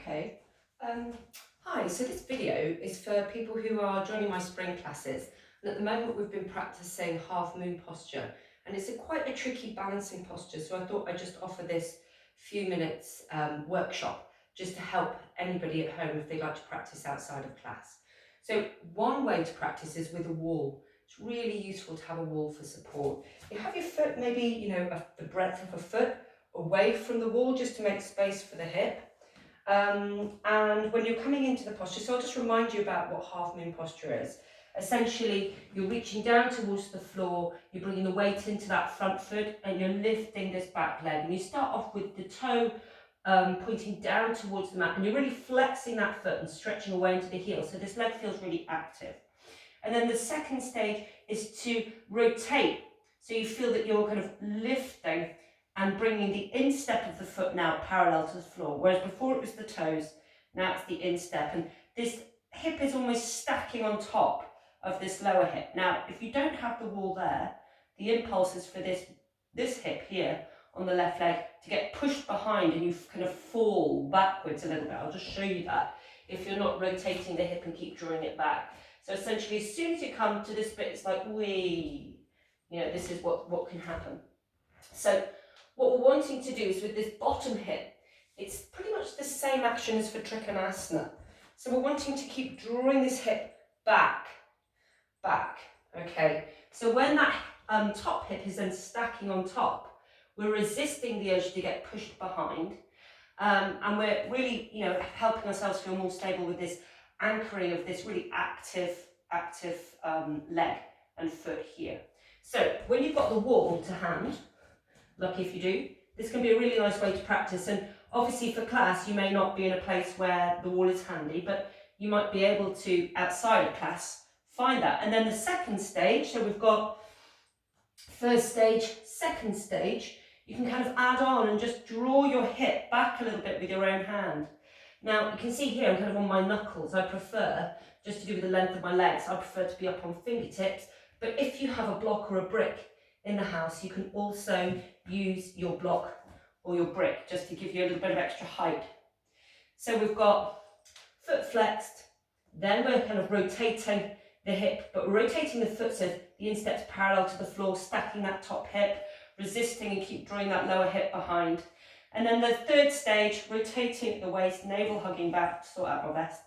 Okay. Hi, so this video is for people who are joining my spring classes. And at the moment we've been practicing half moon posture, and it's quite a tricky balancing posture. So I thought I'd just offer this few minutes workshop just to help anybody at home if they'd like to practice outside of class. So one way to practice is with a wall. It's really useful to have a wall for support. You have your foot maybe, the breadth of a foot away from the wall just to make space for the hip. And when you're coming into the posture, so I'll just remind you about what half moon posture is. Essentially, you're reaching down towards the floor, you're bringing the weight into that front foot, and you're lifting this back leg. And you start off with the toe pointing down towards the mat, and you're really flexing that foot and stretching away into the heel. So this leg feels really active. And then the second stage is to rotate. So you feel that you're kind of lifting and bringing the instep of the foot now parallel to the floor, whereas before it was the toes, now it's the instep, and this hip is almost stacking on top of this lower hip. Now, if you don't have the wall there, the impulse is for this hip here on the left leg to get pushed behind and you kind of fall backwards a little bit. I'll just show you that if you're not rotating the hip and keep drawing it back. So essentially, as soon as you come to this bit, it's like, wee, this is what can happen. So what we're wanting to do is with this bottom hip, it's pretty much the same action as for Trikonasana. So we're wanting to keep drawing this hip back, okay? So when that top hip is then stacking on top, we're resisting the urge to get pushed behind, and we're really, helping ourselves feel more stable with this anchoring of this really active leg and foot here. So when you've got the wall to hand, lucky if you do, this can be a really nice way to practice. And obviously for class, you may not be in a place where the wall is handy, but you might be able to, outside of class, find that. And then the second stage, so we've got first stage, second stage, you can kind of add on and just draw your hip back a little bit with your own hand. Now, you can see here, I'm kind of on my knuckles. I prefer, just to do with the length of my legs, I prefer to be up on fingertips. But if you have a block or a brick in the house, you can also use your block or your brick just to give you a little bit of extra height. So we've got foot flexed, then we're kind of rotating the hip, but we're rotating the foot so the instep's parallel to the floor, stacking that top hip, resisting and keep drawing that lower hip behind. And then the third stage, rotating the waist, navel hugging back, sort out my vest,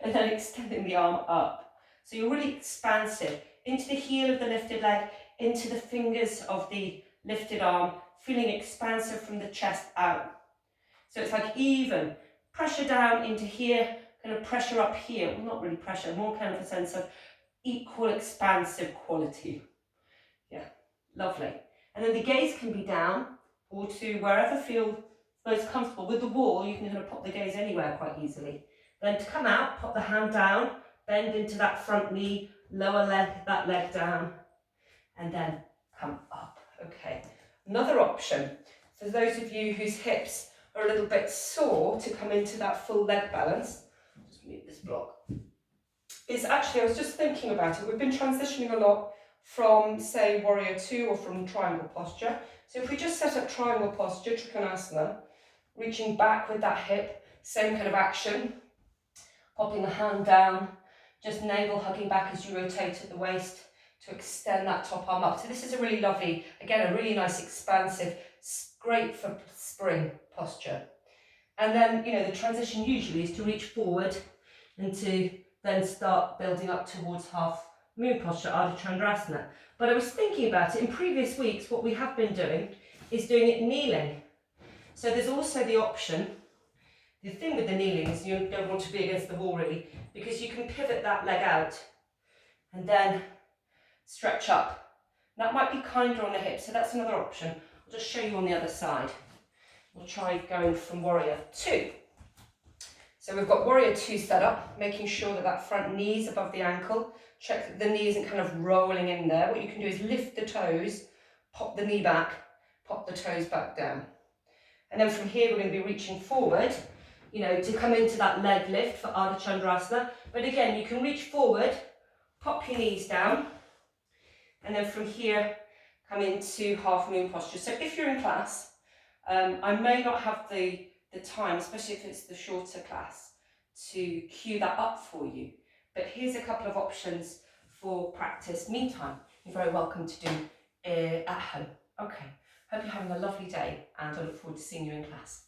and then extending the arm up. So you're really expansive into the heel of the lifted leg, into the fingers of the lifted arm, feeling expansive from the chest out. So it's like even pressure down into here, kind of pressure up here. Well, not really pressure, more kind of a sense of equal expansive quality. Yeah, lovely. And then the gaze can be down or to wherever feels most comfortable. With the wall, you can kind of pop the gaze anywhere quite easily. Then to come out, pop the hand down, bend into that front knee, lower leg, that leg down, and then come up. Okay. Another option for those of you whose hips are a little bit sore to come into that full leg balance, just move this block, is actually, I was just thinking about it, we've been transitioning a lot from, say, Warrior 2 or from triangle posture. So if we just set up triangle posture, Trikonasana, reaching back with that hip, same kind of action, popping the hand down, just navel hugging back as you rotate at the waist to extend that top arm up. So this is a really lovely, again, a really nice expansive, great for spring posture. And then, the transition usually is to reach forward and to then start building up towards half moon posture, Ardha Chandrasana. But I was thinking about it in previous weeks, what we have been doing is doing it kneeling. So there's also the option, the thing with the kneeling is you don't want to be against the wall really, because you can pivot that leg out and then stretch up. That might be kinder on the hips, so that's another option. I'll just show you on the other side. We'll try going from Warrior 2. So we've got Warrior 2 set up, making sure that that front knee is above the ankle. Check that the knee isn't kind of rolling in there. What you can do is lift the toes, pop the knee back, pop the toes back down. And then from here, we're going to be reaching forward, to come into that leg lift for Ardha Chandrasana. But again, you can reach forward, pop your knees down, and then from here, come into half moon posture. So if you're in class, I may not have the the time, especially if it's the shorter class, to cue that up for you. But here's a couple of options for practice. Meantime, you're very welcome to do at home. Okay, hope you're having a lovely day, and I look forward to seeing you in class.